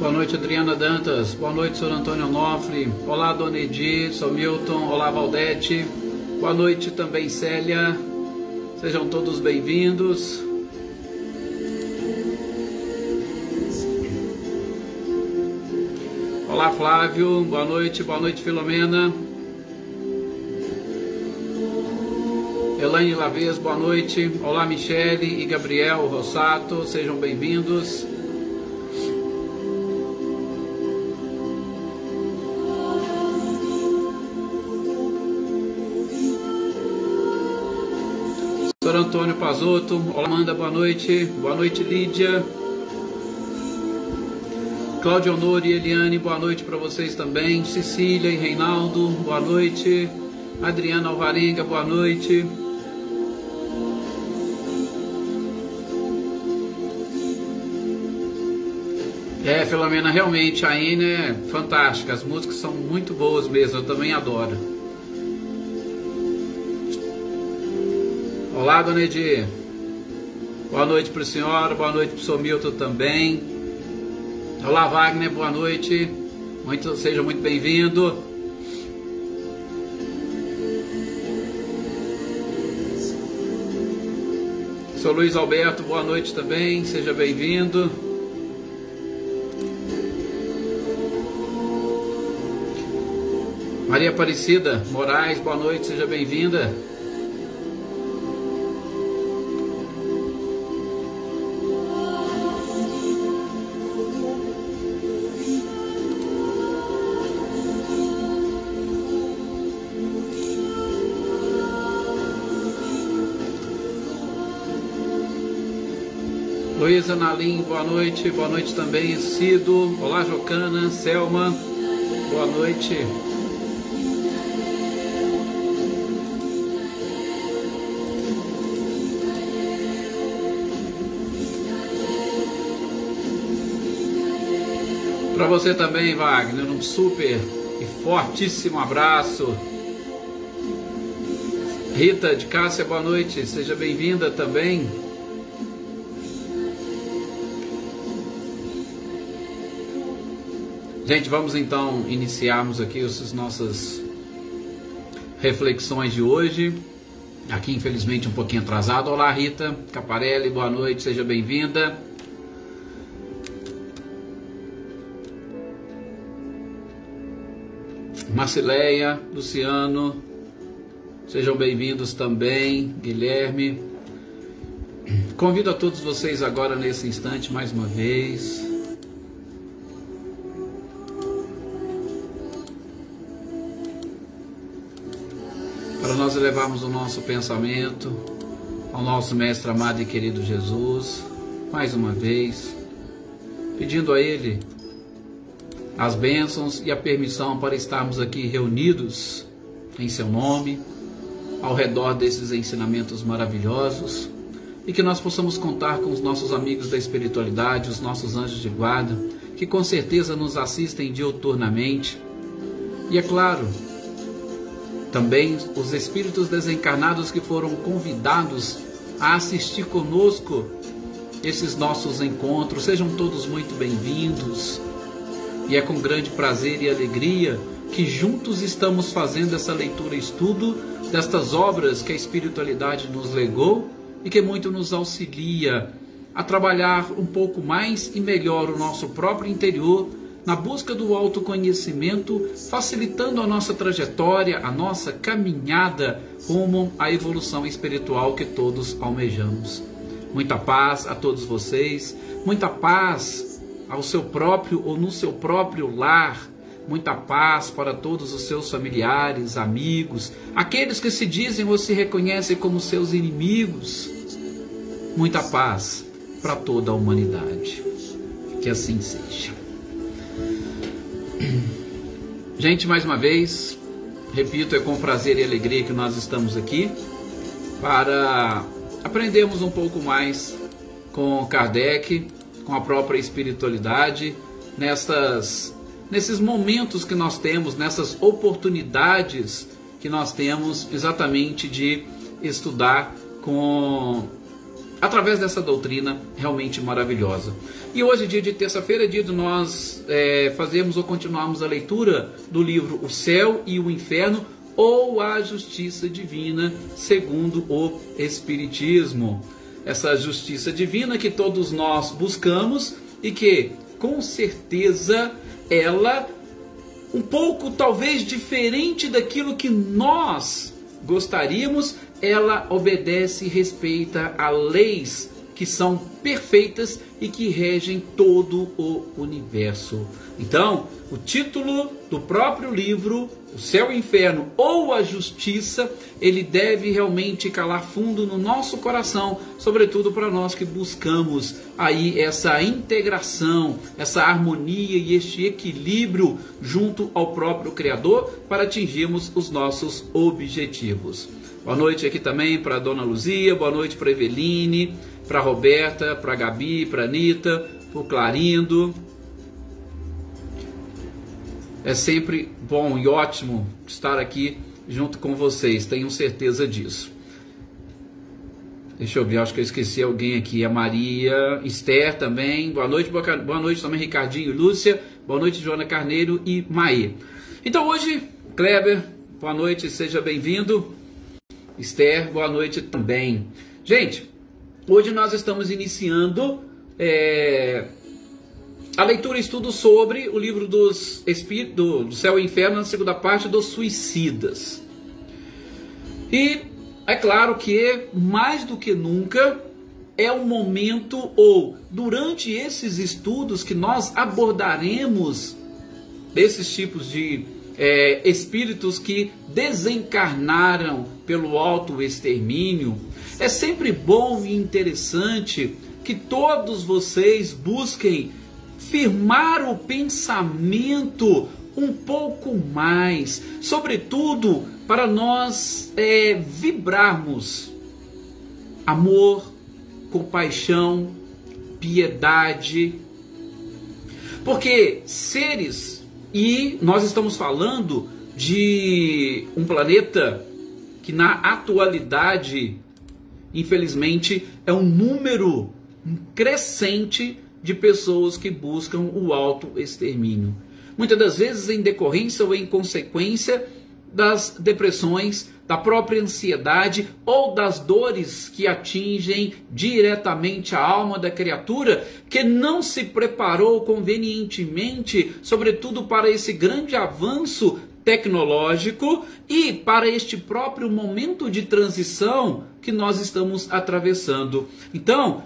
Boa noite, Adriana Dantas. Boa noite, Sr. Antônio Onofre. Olá, Dona Edi, Sr. Milton. Olá, Valdete. Boa noite também, Célia. Sejam todos bem-vindos. Olá, Flávio. Boa noite, Filomena. Elaine Lavez, boa noite. Olá, Michele e Gabriel Rossato. Sejam bem-vindos. Sr. Antônio Pazotto, olá Amanda, boa noite Lídia, Cláudia Honor e Eliane, boa noite para vocês também, Cecília e Reinaldo, boa noite, Adriana Alvarenga, boa noite. Filomena, realmente a Ine é fantástica, as músicas são muito boas mesmo, eu também adoro. Olá, Dona Edi. Boa noite para a senhora, boa noite para o Sr. Milton também. Olá, Wagner, boa noite. Seja muito bem-vindo. Sr. Luiz Alberto, boa noite também, seja bem-vindo. Maria Aparecida Moraes, boa noite, seja bem-vinda. Luísa Nalim, boa noite também, Cido, olá Jocana, Selma, boa noite. Para você também, Wagner, um super e fortíssimo abraço. Rita de Cássia, boa noite, seja bem-vinda também. Gente, vamos então iniciarmos aqui as nossas reflexões de hoje. Aqui, infelizmente, um pouquinho atrasado. Olá, Rita Caparelli, boa noite, seja bem-vinda. Marcileia, Luciano, sejam bem-vindos também. Guilherme. Convido a todos vocês agora, nesse instante, mais uma vez, para nós elevarmos o nosso pensamento ao nosso Mestre amado e querido Jesus, mais uma vez, pedindo a Ele as bênçãos e a permissão para estarmos aqui reunidos em Seu nome, ao redor desses ensinamentos maravilhosos, e que nós possamos contar com os nossos amigos da espiritualidade, os nossos anjos de guarda, que com certeza nos assistem diuturnamente, e é claro, também os espíritos desencarnados que foram convidados a assistir conosco esses nossos encontros, sejam todos muito bem-vindos. E é com grande prazer e alegria que juntos estamos fazendo essa leitura e estudo destas obras que a espiritualidade nos legou e que muito nos auxilia a trabalhar um pouco mais e melhor o nosso próprio interior, na busca do autoconhecimento, facilitando a nossa trajetória, a nossa caminhada rumo à evolução espiritual que todos almejamos. Muita paz a todos vocês, muita paz ao seu próprio ou no seu próprio lar, muita paz para todos os seus familiares, amigos, aqueles que se dizem ou se reconhecem como seus inimigos. Muita paz para toda a humanidade. Que assim seja. Gente, mais uma vez, repito, é com prazer e alegria que nós estamos aqui para aprendermos um pouco mais com Kardec, com a própria espiritualidade, nesses momentos que nós temos, nessas oportunidades que nós temos exatamente de estudar com através dessa doutrina realmente maravilhosa. E hoje, dia de terça-feira, é dia de nós fazermos ou continuarmos a leitura do livro O Céu e o Inferno, ou a Justiça Divina, segundo o Espiritismo. Essa justiça divina que todos nós buscamos e que, com certeza, ela, um pouco talvez diferente daquilo que nós gostaríamos, ela obedece e respeita a leis que são perfeitas e que regem todo o universo. Então, o título do próprio livro, O Céu e o Inferno, ou a Justiça, ele deve realmente calar fundo no nosso coração, sobretudo para nós que buscamos aí essa integração, essa harmonia e este equilíbrio junto ao próprio Criador para atingirmos os nossos objetivos. Boa noite aqui também para a Dona Luzia, boa noite para a Eveline, para a Roberta, para a Gabi, para a Anitta, para o Clarindo. É sempre bom e ótimo estar aqui junto com vocês, tenho certeza disso. Deixa eu ver, acho que eu esqueci alguém aqui. A Maria, Esther também. Boa noite também, Ricardinho e Lúcia. Boa noite, Joana Carneiro e Maê. Então hoje, Kleber, boa noite, seja bem-vindo. Esther, boa noite também. Gente, hoje nós estamos iniciando a leitura e estudo sobre o livro dos Espíritos, do Céu e Inferno, na segunda parte, dos suicidas. E é claro que, mais do que nunca, é um momento, ou durante esses estudos que nós abordaremos esses tipos de espíritos que desencarnaram pelo autoextermínio, é sempre bom e interessante que todos vocês busquem firmar o pensamento um pouco mais, sobretudo para nós vibrarmos amor, compaixão, piedade, porque seres, e nós estamos falando de um planeta que na atualidade, infelizmente, é um número crescente de pessoas que buscam o autoextermínio. Muitas das vezes em decorrência ou em consequência das depressões, da própria ansiedade ou das dores que atingem diretamente a alma da criatura, que não se preparou convenientemente, sobretudo para esse grande avanço tecnológico e para este próprio momento de transição que nós estamos atravessando. Então,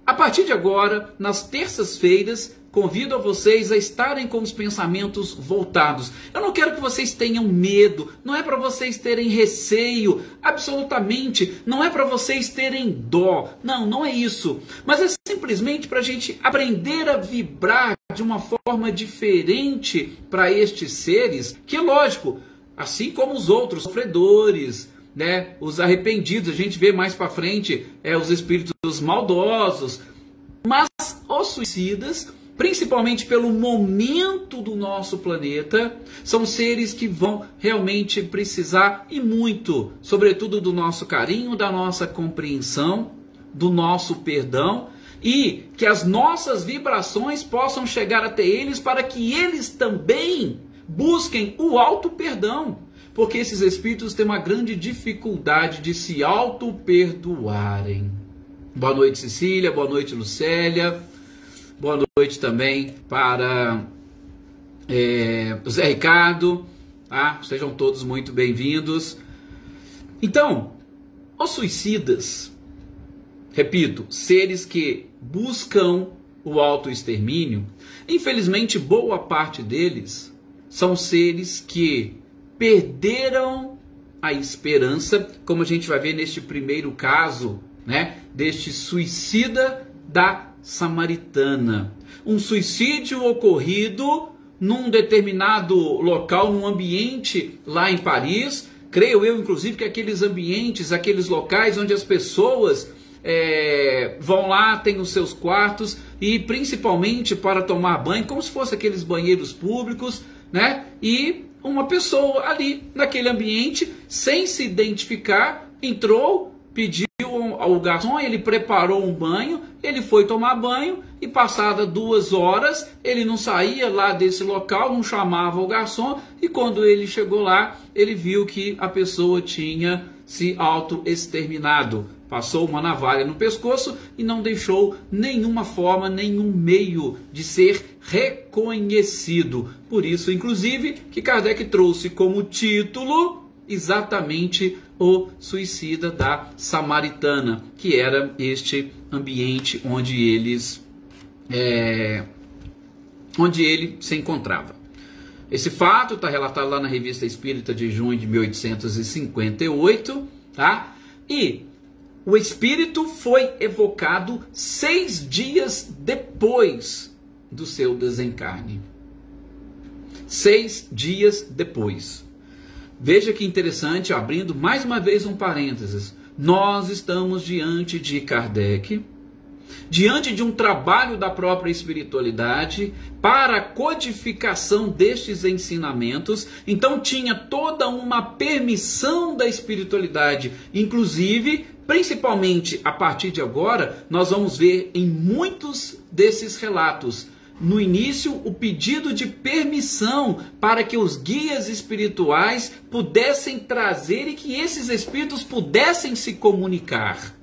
a partir de agora, nas terças-feiras, convido a vocês a estarem com os pensamentos voltados. Eu não quero que vocês tenham medo, não é para vocês terem receio, absolutamente, não é para vocês terem dó, não é isso. Mas é simplesmente para a gente aprender a vibrar de uma forma diferente para estes seres, que é lógico, assim como os outros sofredores, né, os arrependidos, a gente vê mais para frente os espíritos maldosos, mas os suicidas, principalmente pelo momento do nosso planeta, são seres que vão realmente precisar e muito, sobretudo do nosso carinho, da nossa compreensão, do nosso perdão, e que as nossas vibrações possam chegar até eles para que eles também busquem o auto-perdão. Porque esses espíritos têm uma grande dificuldade de se auto-perdoarem. Boa noite, Cecília. Boa noite, Lucélia. Boa noite também para o Zé Ricardo. Tá? Sejam todos muito bem-vindos. Então, os suicidas, repito, seres que buscam o autoextermínio, infelizmente boa parte deles são seres que perderam a esperança, como a gente vai ver neste primeiro caso, né, deste suicida da Samaritana. Um suicídio ocorrido num determinado local, num ambiente lá em Paris. Creio eu, inclusive, que aqueles ambientes, aqueles locais onde as pessoas vão lá, têm os seus quartos, e principalmente para tomar banho, como se fossem aqueles banheiros públicos, né? E uma pessoa ali naquele ambiente, sem se identificar, entrou, pediu ao garçom, ele preparou um banho, ele foi tomar banho e passada 2 horas ele não saía lá desse local, não chamava o garçom, e quando ele chegou lá, ele viu que a pessoa tinha se auto-exterminado. Passou uma navalha no pescoço e não deixou nenhuma forma, nenhum meio de ser reconhecido. Por isso, inclusive, que Kardec trouxe como título exatamente o suicida da Samaritana, que era este ambiente onde ele se encontrava. Esse fato está relatado lá na Revista Espírita de junho de 1858, tá? E o espírito foi evocado 6 dias depois do seu desencarne. 6 dias depois. Veja que interessante, abrindo mais uma vez um parênteses. Nós estamos diante de Kardec, diante de um trabalho da própria espiritualidade para a codificação destes ensinamentos. Então tinha toda uma permissão da espiritualidade, inclusive, principalmente a partir de agora, nós vamos ver em muitos desses relatos, no início, o pedido de permissão para que os guias espirituais pudessem trazer e que esses espíritos pudessem se comunicar.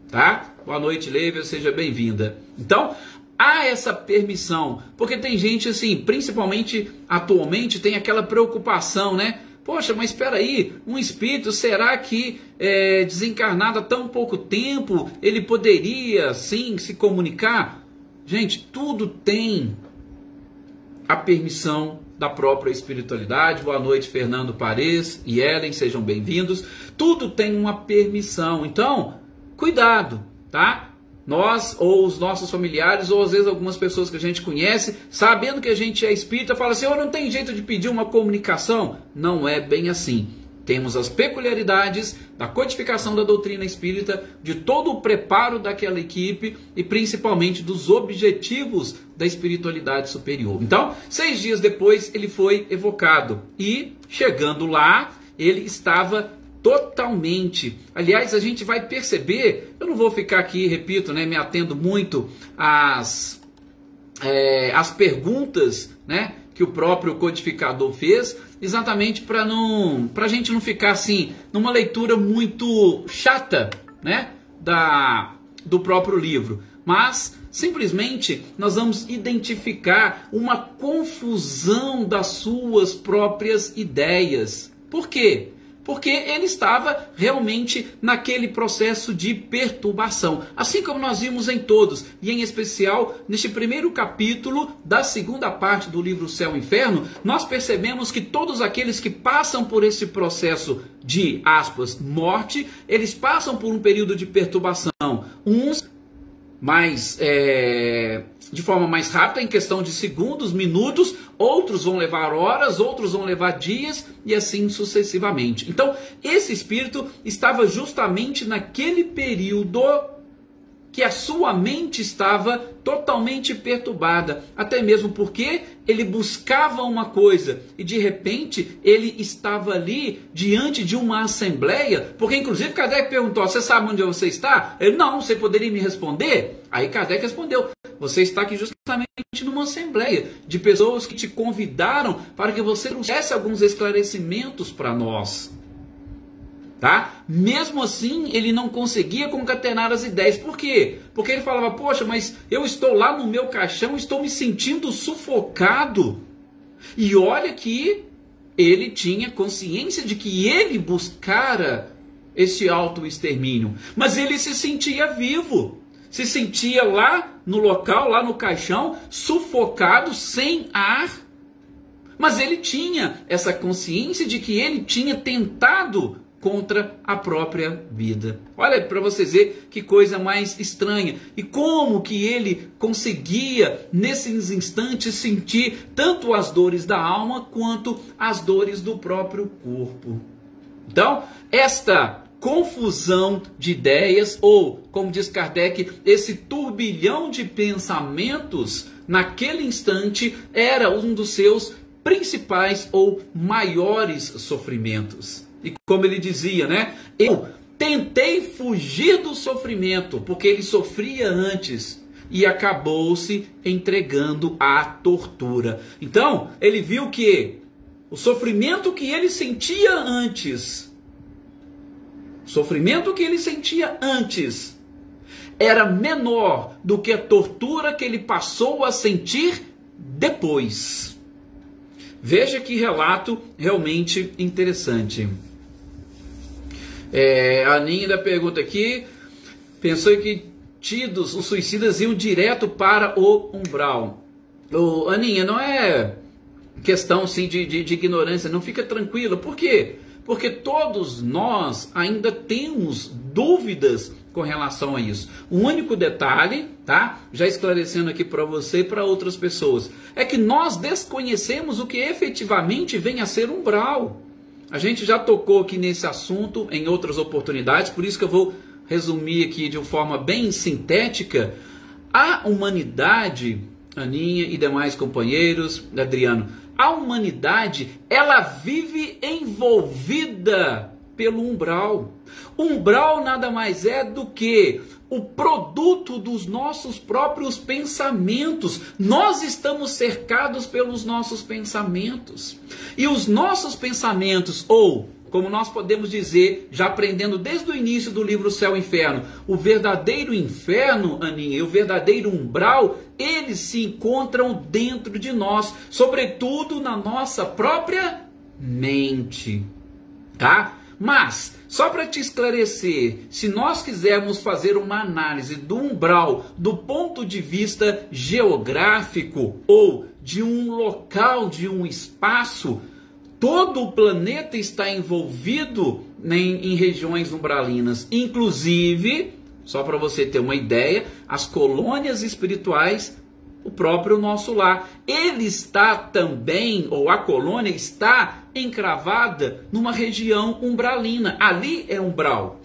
Tá? Boa noite, Lívia, seja bem-vinda. Então, há essa permissão, porque tem gente assim, principalmente atualmente, tem aquela preocupação, né? Poxa, mas espera aí, um espírito, será que desencarnado há tão pouco tempo, ele poderia, sim, se comunicar? Gente, tudo tem a permissão da própria espiritualidade. Boa noite, Fernando Pares e Ellen, sejam bem-vindos. Tudo tem uma permissão, então, cuidado, tá? Nós, ou os nossos familiares, ou às vezes algumas pessoas que a gente conhece, sabendo que a gente é espírita, fala assim, não tem jeito de pedir uma comunicação. Não é bem assim. Temos as peculiaridades da codificação da doutrina espírita, de todo o preparo daquela equipe e principalmente dos objetivos da espiritualidade superior. Então, 6 dias depois ele foi evocado e, chegando lá, ele estava totalmente. Aliás, a gente vai perceber, eu não vou ficar aqui, repito, né, me atendo muito às perguntas, né, que o próprio codificador fez, exatamente para a gente não ficar assim, numa leitura muito chata, né, do próprio livro. Mas, simplesmente, nós vamos identificar uma confusão das suas próprias ideias. Por quê? Porque ele estava realmente naquele processo de perturbação. Assim como nós vimos em todos, e em especial neste primeiro capítulo da segunda parte do livro Céu e Inferno, nós percebemos que todos aqueles que passam por esse processo de, aspas, morte, eles passam por um período de perturbação. Uns de forma mais rápida, em questão de segundos, minutos, outros vão levar horas, outros vão levar dias e assim sucessivamente. Então, esse espírito estava justamente naquele período que a sua mente estava totalmente perturbada, até mesmo porque ele buscava uma coisa e de repente ele estava ali diante de uma assembleia, porque inclusive Kardec perguntou, você sabe onde você está? Ele, não, você poderia me responder? Aí Kardec respondeu, você está aqui justamente numa assembleia de pessoas que te convidaram para que você trouxesse alguns esclarecimentos para nós. Tá? Mesmo assim, ele não conseguia concatenar as ideias. Por quê? Porque ele falava, poxa, mas eu estou lá no meu caixão, estou me sentindo sufocado. E olha que ele tinha consciência de que ele buscara esse autoextermínio. Mas ele se sentia vivo. Se sentia lá no local, lá no caixão, sufocado, sem ar. Mas ele tinha essa consciência de que ele tinha tentado contra a própria vida. Olha para vocês verem que coisa mais estranha. E como que ele conseguia, nesses instantes, sentir tanto as dores da alma quanto as dores do próprio corpo. Então, esta confusão de ideias, ou, como diz Kardec, esse turbilhão de pensamentos, naquele instante, era um dos seus principais ou maiores sofrimentos. E como ele dizia, né? Eu Tentei fugir do sofrimento, porque ele sofria antes e acabou-se entregando à tortura. Então, ele viu que o sofrimento que ele sentia antes, era menor do que a tortura que ele passou a sentir depois. Veja que relato realmente interessante. A Aninha ainda pergunta aqui, pensou que tidos, os suicidas iam direto para o umbral. Aninha, não é questão sim, de ignorância, não, fica tranquila. Por quê? Porque todos nós ainda temos dúvidas com relação a isso. O único detalhe, tá? Já esclarecendo aqui para você e para outras pessoas, é que nós desconhecemos o que efetivamente vem a ser umbral. A gente já tocou aqui nesse assunto em outras oportunidades, por isso que eu vou resumir aqui de uma forma bem sintética. A humanidade, Aninha e demais companheiros, Adriano, a humanidade, ela vive envolvida pelo umbral. Umbral nada mais é do que o produto dos nossos próprios pensamentos. Nós estamos cercados pelos nossos pensamentos. E os nossos pensamentos, ou como nós podemos dizer, já aprendendo desde o início do livro Céu e Inferno, o verdadeiro inferno, Aninha, e o verdadeiro umbral, eles se encontram dentro de nós, sobretudo na nossa própria mente, tá? Mas, só para te esclarecer, se nós quisermos fazer uma análise do umbral do ponto de vista geográfico ou de um local, de um espaço, todo o planeta está envolvido em regiões umbralinas. Inclusive, só para você ter uma ideia, as colônias espirituais, o próprio nosso lar. Ele está também, ou a colônia está encravada numa região umbralina. Ali é umbral.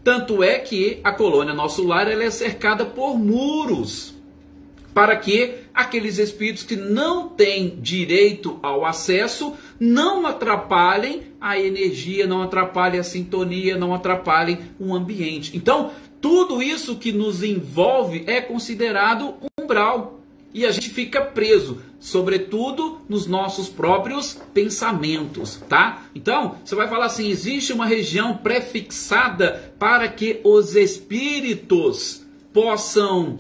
Tanto é que a colônia nosso lar ela é cercada por muros, para que aqueles espíritos que não têm direito ao acesso não atrapalhem a energia, não atrapalhem a sintonia, não atrapalhem o ambiente. Então, tudo isso que nos envolve é considerado umbral. E a gente fica preso, sobretudo nos nossos próprios pensamentos, tá? Então, você vai falar assim, existe uma região prefixada para que os espíritos possam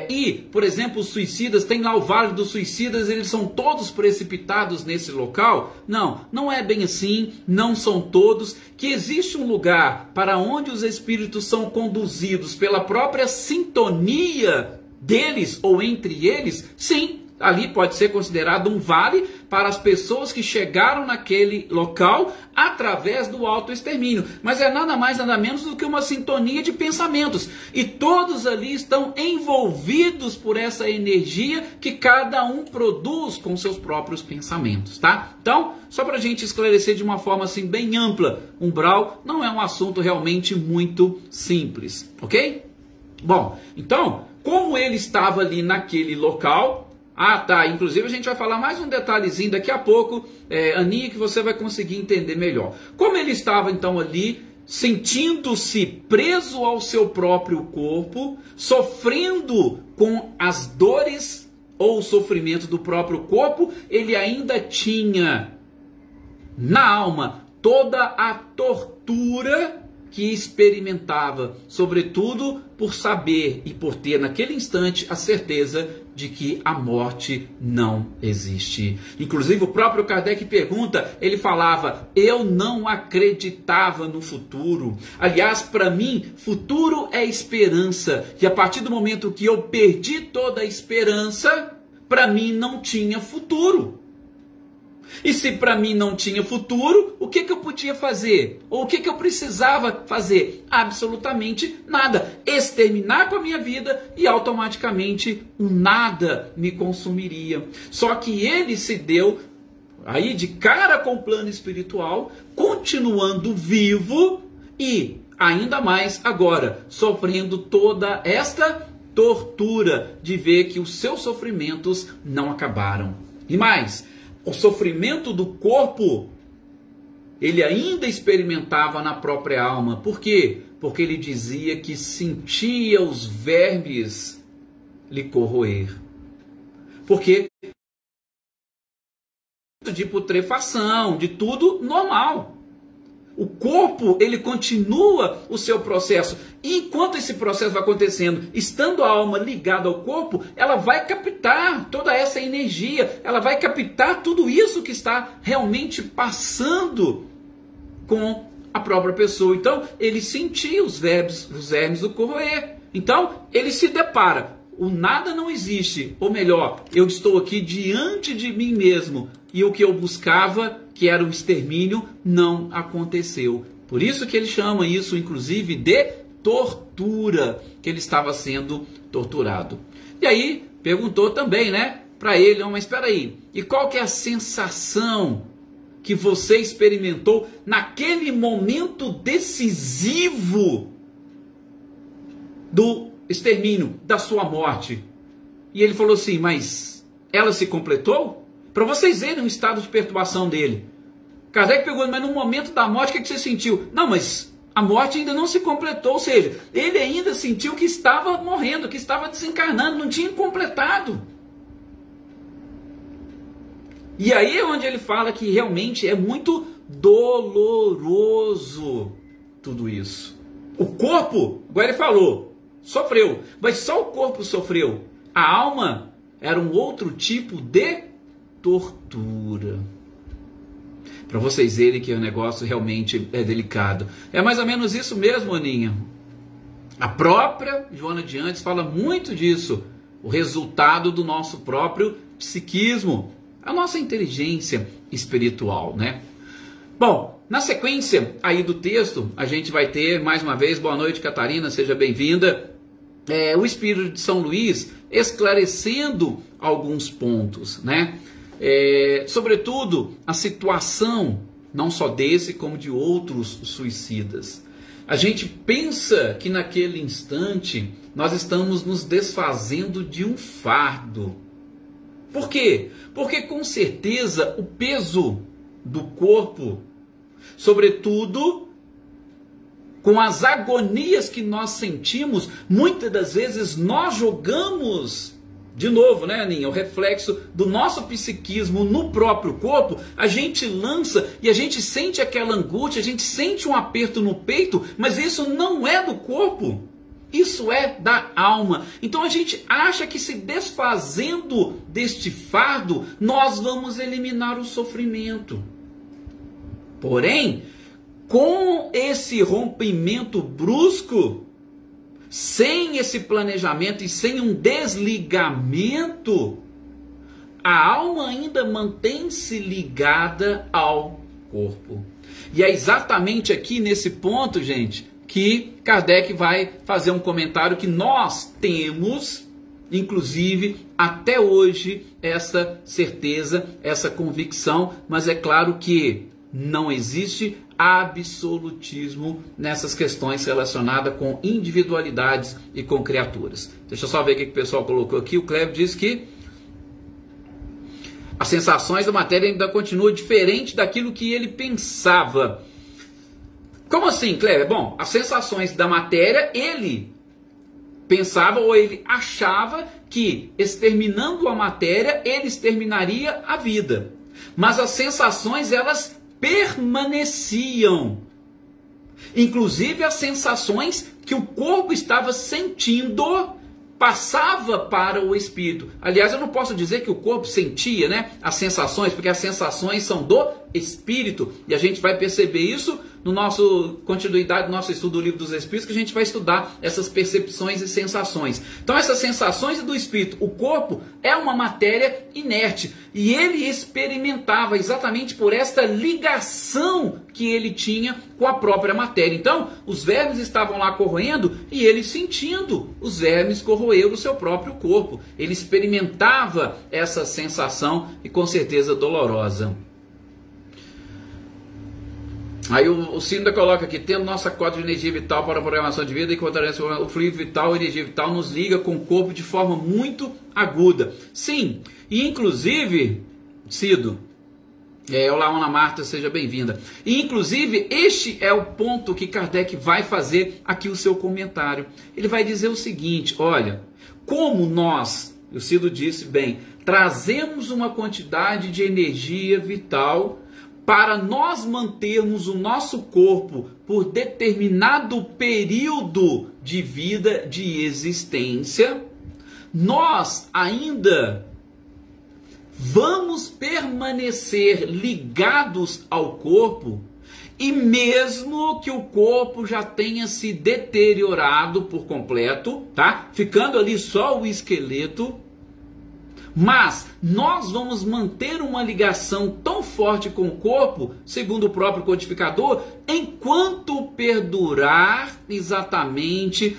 ir, por exemplo, os suicidas, tem lá o Vale dos Suicidas, eles são todos precipitados nesse local? Não, não é bem assim, não são todos, que existe um lugar para onde os espíritos são conduzidos pela própria sintonia deles ou entre eles, sim, ali pode ser considerado um vale para as pessoas que chegaram naquele local através do autoextermínio. Mas é nada mais, nada menos do que uma sintonia de pensamentos. E todos ali estão envolvidos por essa energia que cada um produz com seus próprios pensamentos, tá? Então, só para a gente esclarecer de uma forma assim bem ampla, umbral não é um assunto realmente muito simples, ok? Bom, então, como ele estava ali naquele local... Ah, tá. Inclusive a gente vai falar mais um detalhezinho daqui a pouco, Aninha, que você vai conseguir entender melhor. Como ele estava então ali, sentindo-se preso ao seu próprio corpo, sofrendo com as dores ou o sofrimento do próprio corpo, ele ainda tinha na alma toda a tortura que experimentava, sobretudo por saber e por ter naquele instante a certeza de que a morte não existe. Inclusive o próprio Kardec pergunta, ele falava, eu não acreditava no futuro. Aliás, para mim, futuro é esperança. E a partir do momento que eu perdi toda a esperança, para mim não tinha futuro. E se para mim não tinha futuro, o que eu podia fazer? Ou o que eu precisava fazer? Absolutamente nada. Exterminar com a minha vida e automaticamente o nada me consumiria. Só que ele se deu aí de cara com o plano espiritual, continuando vivo e ainda mais agora, sofrendo toda esta tortura de ver que os seus sofrimentos não acabaram. E mais, o sofrimento do corpo ele ainda experimentava na própria alma. Por quê? Porque ele dizia que sentia os vermes lhe corroer. Porque de putrefação, de tudo normal. O corpo, ele continua o seu processo. E enquanto esse processo vai acontecendo, estando a alma ligada ao corpo, ela vai captar toda essa energia, ela vai captar tudo isso que está realmente passando com a própria pessoa. Então, ele sentia os vermes do corroer. Então, ele se depara. O nada não existe. Ou melhor, eu estou aqui diante de mim mesmo. E o que eu buscava, que era o extermínio, não aconteceu. Por isso que ele chama isso, inclusive, de tortura, que ele estava sendo torturado. E aí, perguntou também, né, para ele, mas espera aí, e qual que é a sensação que você experimentou naquele momento decisivo do extermínio, da sua morte? E ele falou assim, mas ela se completou? Para vocês verem o estado de perturbação dele. Kardec perguntou, mas no momento da morte, o que você sentiu? Não, mas a morte ainda não se completou, ou seja, ele ainda sentiu que estava morrendo, que estava desencarnando, não tinha completado. E aí é onde ele fala que realmente é muito doloroso tudo isso. O corpo, igual ele falou, sofreu, mas só o corpo sofreu. A alma era um outro tipo de tortura. Para vocês verem que o negócio realmente é delicado. É mais ou menos isso mesmo, Aninha. A própria Joana de Antes fala muito disso. O resultado do nosso próprio psiquismo. A nossa inteligência espiritual, né? Bom, na sequência aí do texto, a gente vai ter, mais uma vez, boa noite, Catarina, seja bem-vinda. O Espírito de São Luís esclarecendo alguns pontos, né? Sobretudo a situação, não só desse, como de outros suicidas. A gente pensa que naquele instante nós estamos nos desfazendo de um fardo. Por quê? Porque com certeza o peso do corpo, sobretudo com as agonias que nós sentimos, muitas das vezes nós jogamos, de novo, né, Aninha, o reflexo do nosso psiquismo no próprio corpo, a gente lança e a gente sente aquela angústia, a gente sente um aperto no peito, mas isso não é do corpo, isso é da alma. Então a gente acha que se desfazendo deste fardo, nós vamos eliminar o sofrimento. Porém, com esse rompimento brusco, sem esse planejamento e sem um desligamento, a alma ainda mantém-se ligada ao corpo. E é exatamente aqui nesse ponto, gente, que Kardec vai fazer um comentário que nós temos, inclusive, até hoje, essa certeza, essa convicção, mas é claro que não existe absolutismo nessas questões relacionadas com individualidades e com criaturas. Deixa eu só ver o que o pessoal colocou aqui. O Cleber diz que as sensações da matéria ainda continuam diferente daquilo que ele pensava. Como assim, Cleber? Bom, as sensações da matéria, ele pensava ou ele achava que exterminando a matéria, ele exterminaria a vida. Mas as sensações, elas permaneciam. Inclusive as sensações que o corpo estava sentindo passava para o espírito. Aliás, eu não posso dizer que o corpo sentia, né, as sensações, porque as sensações são do espírito. E a gente vai perceber isso no nosso continuidade do nosso estudo do Livro dos Espíritos, que a gente vai estudar essas percepções e sensações. Então essas sensações do espírito, o corpo é uma matéria inerte, e ele experimentava exatamente por esta ligação que ele tinha com a própria matéria. Então os vermes estavam lá corroendo e ele sentindo os vermes corroer o seu próprio corpo. Ele experimentava essa sensação e com certeza dolorosa. Aí o Cinda coloca aqui, tendo nossa cota de energia vital para a programação de vida, enquanto o fluido vital, a energia vital nos liga com o corpo de forma muito aguda. Sim, e inclusive, Cido, Olá, Ana Marta, seja bem-vinda. E, inclusive, este é o ponto que Kardec vai fazer aqui o seu comentário. Ele vai dizer o seguinte, olha, como nós, o Cido disse bem, trazemos uma quantidade de energia vital para nós mantermos o nosso corpo por determinado período de vida, de existência, nós ainda vamos permanecer ligados ao corpo, e mesmo que o corpo já tenha se deteriorado por completo, tá? Ficando ali só o esqueleto, mas nós vamos manter uma ligação tão forte com o corpo, segundo o próprio codificador, enquanto perdurar exatamente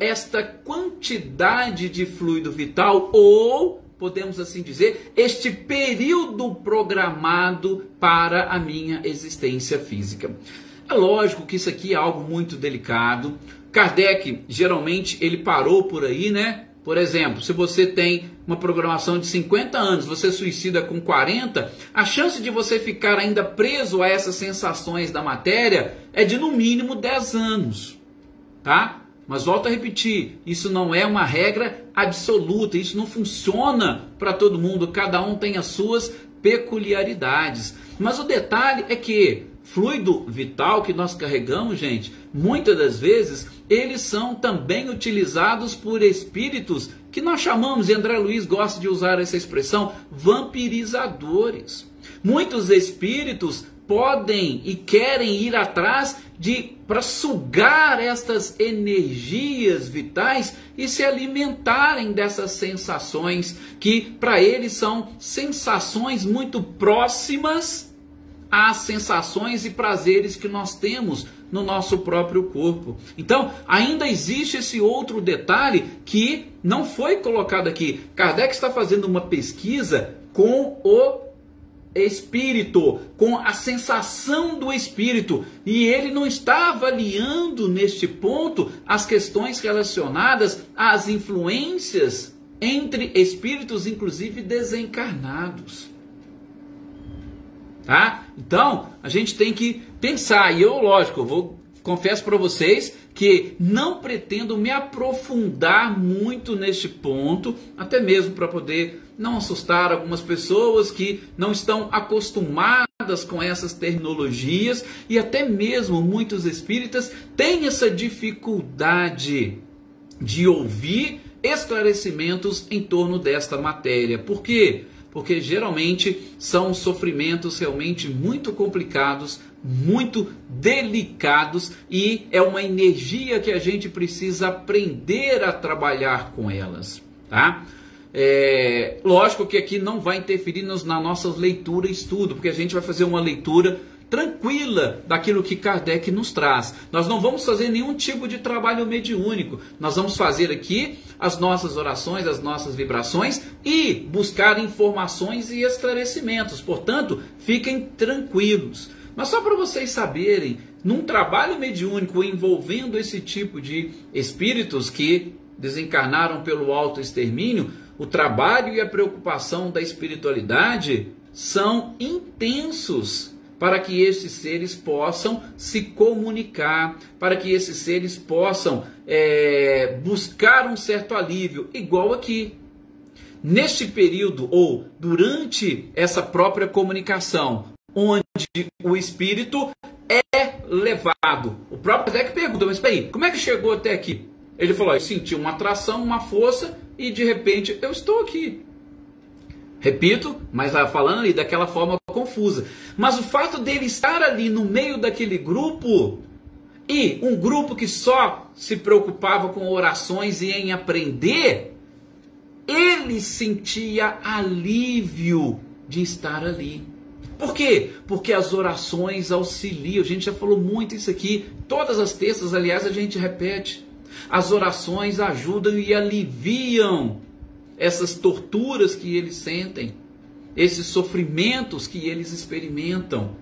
esta quantidade de fluido vital, ou podemos assim dizer, este período programado para a minha existência física. É lógico que isso aqui é algo muito delicado. Kardec, geralmente, ele parou por aí, né? Por exemplo, se você tem uma programação de 50 anos, você suicida com 40, a chance de você ficar ainda preso a essas sensações da matéria é de no mínimo 10 anos, tá? Mas volto a repetir, isso não é uma regra absoluta, isso não funciona para todo mundo, cada um tem as suas peculiaridades. Mas o detalhe é que fluido vital que nós carregamos, gente, muitas das vezes eles são também utilizados por espíritos que nós chamamos, e André Luiz gosta de usar essa expressão, vampirizadores. Muitos espíritos podem e querem ir atrás para sugar estas energias vitais e se alimentarem dessas sensações que para eles são sensações muito próximas às sensações e prazeres que nós temos no nosso próprio corpo. Então, ainda existe esse outro detalhe que não foi colocado aqui. Kardec está fazendo uma pesquisa com o espírito, com a sensação do espírito, e ele não está avaliando neste ponto as questões relacionadas às influências entre espíritos, inclusive desencarnados. Tá? Então, a gente tem que pensar, e eu, lógico, confesso para vocês que não pretendo me aprofundar muito neste ponto, até mesmo para poder não assustar algumas pessoas que não estão acostumadas com essas terminologias, e até mesmo muitos espíritas têm essa dificuldade de ouvir esclarecimentos em torno desta matéria. Por quê? Porque geralmente são sofrimentos realmente muito complicados, muito delicados, e é uma energia que a gente precisa aprender a trabalhar com elas, tá? Lógico que aqui não vai interferir na nossa leitura e estudo, porque a gente vai fazer uma leitura tranquila daquilo que Kardec nos traz. Nós não vamos fazer nenhum tipo de trabalho mediúnico. Nós vamos fazer aqui as nossas orações, as nossas vibrações e buscar informações e esclarecimentos. Portanto, fiquem tranquilos. Mas só para vocês saberem, num trabalho mediúnico envolvendo esse tipo de espíritos que desencarnaram pelo autoextermínio, o trabalho e a preocupação da espiritualidade são intensos para que esses seres possam se comunicar, para que esses seres possam buscar um certo alívio, igual aqui. Neste período, ou durante essa própria comunicação, onde o espírito é levado. O próprio Kardec pergunta, mas peraí, como é que chegou até aqui? Ele falou, eu senti uma atração, uma força, e de repente eu estou aqui. Repito, mas falando ali daquela forma confusa. Mas o fato dele estar ali no meio daquele grupo, e um grupo que só se preocupava com orações e em aprender, ele sentia alívio de estar ali. Por quê? Porque as orações auxiliam. A gente já falou muito isso aqui. Todas as terças, aliás, a gente repete. As orações ajudam e aliviam essas torturas que eles sentem, esses sofrimentos que eles experimentam.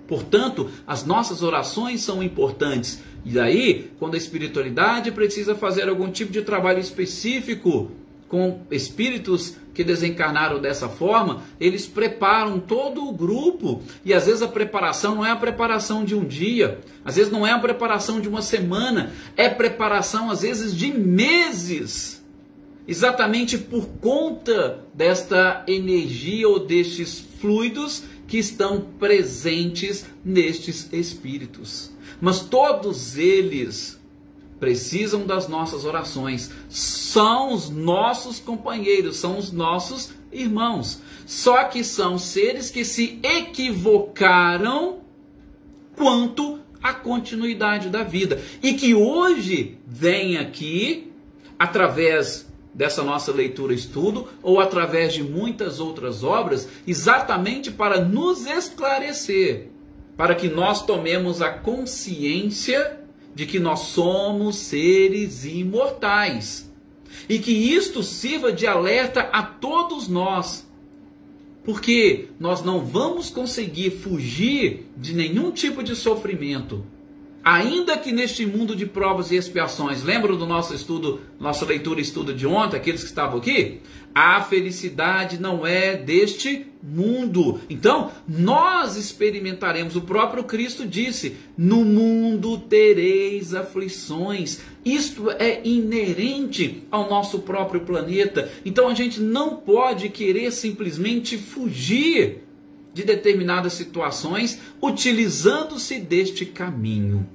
Portanto, as nossas orações são importantes. E daí, quando a espiritualidade precisa fazer algum tipo de trabalho específico com espíritos que desencarnaram dessa forma, eles preparam todo o grupo. E às vezes a preparação não é a preparação de um dia, às vezes não é a preparação de uma semana, é preparação às vezes de meses. Exatamente por conta desta energia ou destes fluidos que estão presentes nestes espíritos. Mas todos eles precisam das nossas orações, são os nossos companheiros, são os nossos irmãos. Só que são seres que se equivocaram quanto à continuidade da vida. E que hoje vem aqui, através dessa nossa leitura e estudo, ou através de muitas outras obras, exatamente para nos esclarecer, para que nós tomemos a consciência de que nós somos seres imortais. E que isto sirva de alerta a todos nós. Porque nós não vamos conseguir fugir de nenhum tipo de sofrimento, ainda que neste mundo de provas e expiações. Lembram do nosso estudo, nossa leitura e estudo de ontem, aqueles que estavam aqui? A felicidade não é deste mundo. Então, nós experimentaremos, o próprio Cristo disse, no mundo tereis aflições. Isto é inerente ao nosso próprio planeta. Então, a gente não pode querer simplesmente fugir de determinadas situações, utilizando-se deste caminho.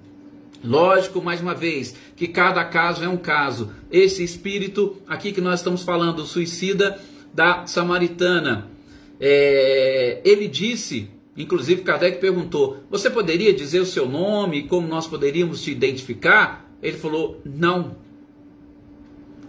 Lógico, mais uma vez, que cada caso é um caso. Esse espírito aqui que nós estamos falando, o suicida da Samaritana, ele disse, inclusive Kardec perguntou, você poderia dizer o seu nome e como nós poderíamos te identificar? Ele falou, não.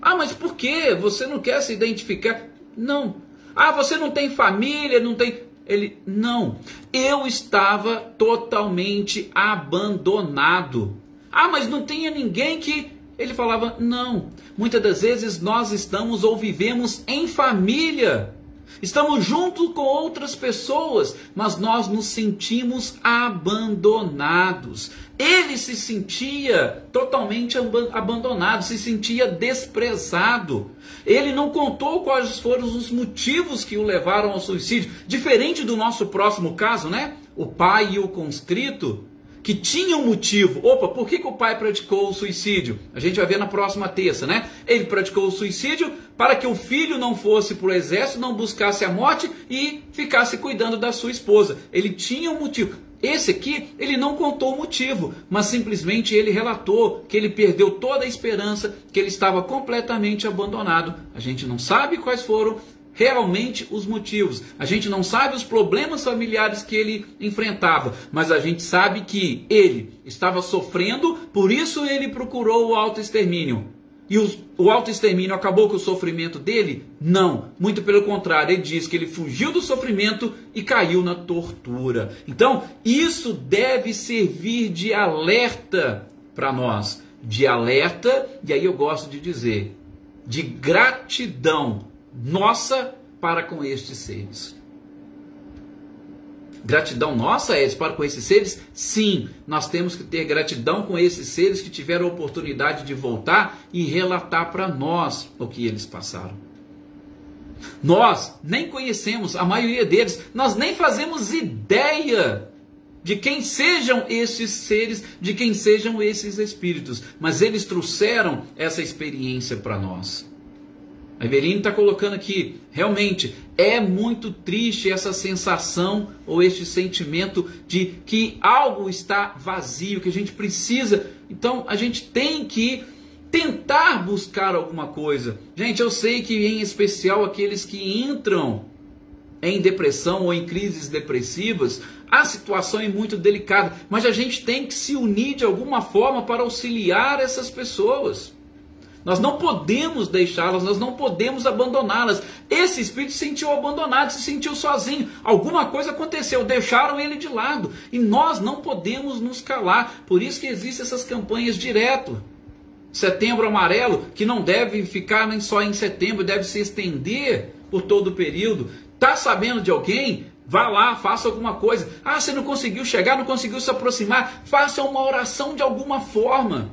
Ah, mas por quê? Você não quer se identificar? Não. Ah, você não tem família, não tem... Ele, não, eu estava totalmente abandonado. Ah, mas não tinha ninguém que... Ele falava, não. Muitas das vezes nós estamos ou vivemos em família. Estamos junto com outras pessoas, mas nós nos sentimos abandonados. Ele se sentia totalmente abandonado, se sentia desprezado. Ele não contou quais foram os motivos que o levaram ao suicídio. Diferente do nosso próximo caso, né? O pai e o conscrito, que tinham um motivo. Opa, por que o pai praticou o suicídio? A gente vai ver na próxima terça, né? Ele praticou o suicídio para que o filho não fosse para o exército, não buscasse a morte e ficasse cuidando da sua esposa. Ele tinha um motivo. Esse aqui, ele não contou o motivo, mas simplesmente ele relatou que ele perdeu toda a esperança, que ele estava completamente abandonado. A gente não sabe quais foram realmente os motivos. A gente não sabe os problemas familiares que ele enfrentava, mas a gente sabe que ele estava sofrendo, por isso ele procurou o autoextermínio. E o autoextermínio acabou com o sofrimento dele? Não, muito pelo contrário, ele diz que ele fugiu do sofrimento e caiu na tortura. Então, isso deve servir de alerta para nós. De alerta, e aí eu gosto de dizer, de gratidão nossa para com estes seres. Gratidão nossa, para com esses seres? Sim, nós temos que ter gratidão com esses seres que tiveram a oportunidade de voltar e relatar para nós o que eles passaram. Nós nem conhecemos a maioria deles, nós nem fazemos ideia de quem sejam esses seres, de quem sejam esses espíritos, mas eles trouxeram essa experiência para nós. A Eveline está colocando aqui, realmente é muito triste essa sensação ou este sentimento de que algo está vazio, que a gente precisa. Então a gente tem que tentar buscar alguma coisa. Gente, eu sei que em especial aqueles que entram em depressão ou em crises depressivas, a situação é muito delicada, mas a gente tem que se unir de alguma forma para auxiliar essas pessoas. Nós não podemos deixá-las, nós não podemos abandoná-las. Esse espírito se sentiu abandonado, se sentiu sozinho. Alguma coisa aconteceu, deixaram ele de lado. E nós não podemos nos calar. Por isso que existem essas campanhas direto. Setembro Amarelo, que não deve ficar nem só em setembro, deve se estender por todo o período. Está sabendo de alguém? Vá lá, faça alguma coisa. Ah, você não conseguiu chegar, não conseguiu se aproximar. Faça uma oração de alguma forma.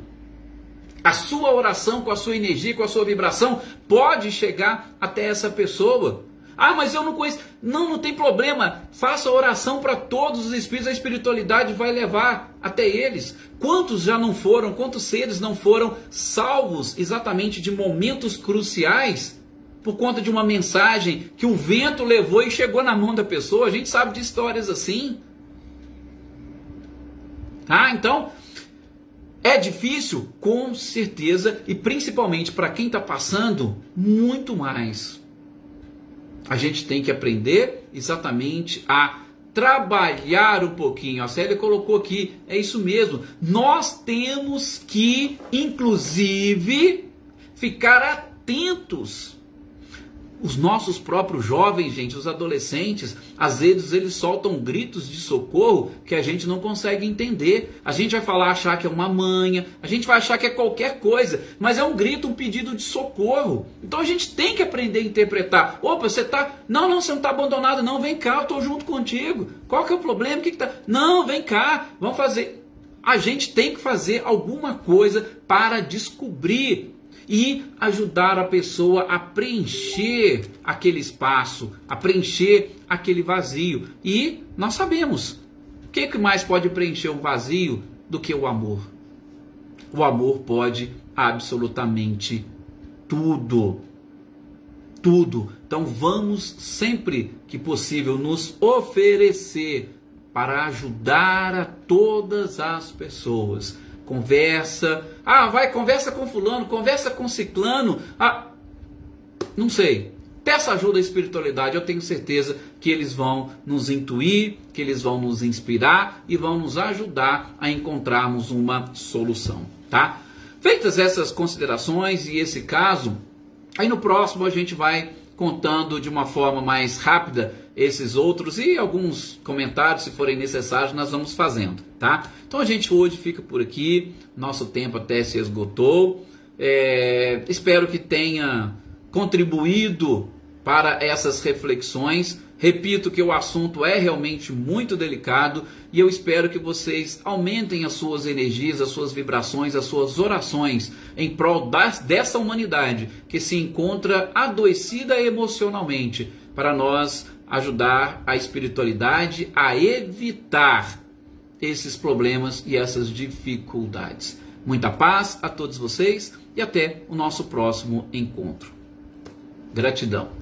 A sua oração, com a sua energia, com a sua vibração, pode chegar até essa pessoa. Ah, mas eu não conheço. Não tem problema. Faça oração para todos os espíritos. A espiritualidade vai levar até eles. Quantos já não foram, quantos seres não foram salvos exatamente de momentos cruciais por conta de uma mensagem que o vento levou e chegou na mão da pessoa? A gente sabe de histórias assim. Então, é difícil? Com certeza, e principalmente para quem está passando, muito mais. A gente tem que aprender exatamente a trabalhar um pouquinho. A Célia colocou aqui, é isso mesmo. Nós temos que, inclusive, ficar atentos. Os nossos próprios jovens, gente, os adolescentes, às vezes eles soltam gritos de socorro que a gente não consegue entender. A gente vai achar que é uma manha, a gente vai achar que é qualquer coisa, mas é um grito, um pedido de socorro. Então a gente tem que aprender a interpretar. Opa, você tá... Não, você não está abandonado, não, vem cá, eu estou junto contigo. Qual que é o problema? O que tá... Não, vem cá, vamos fazer... A gente tem que fazer alguma coisa para descobrir e ajudar a pessoa a preencher aquele espaço, a preencher aquele vazio. E nós sabemos, o que mais pode preencher um vazio do que o amor? O amor pode absolutamente tudo. Tudo. Então vamos sempre que possível nos oferecer para ajudar a todas as pessoas. Conversa, conversa com fulano, conversa com ciclano, não sei, peça ajuda à espiritualidade, eu tenho certeza que eles vão nos intuir, que eles vão nos inspirar e vão nos ajudar a encontrarmos uma solução, tá? Feitas essas considerações e esse caso, aí no próximo a gente vai contando de uma forma mais rápida esses outros e alguns comentários, se forem necessários, nós vamos fazendo, tá? Então a gente hoje fica por aqui, nosso tempo até se esgotou, espero que tenha contribuído para essas reflexões. Repito que o assunto é realmente muito delicado e eu espero que vocês aumentem as suas energias, as suas vibrações, as suas orações em prol dessa humanidade que se encontra adoecida emocionalmente, para nós ajudar a espiritualidade a evitar esses problemas e essas dificuldades. Muita paz a todos vocês e até o nosso próximo encontro. Gratidão.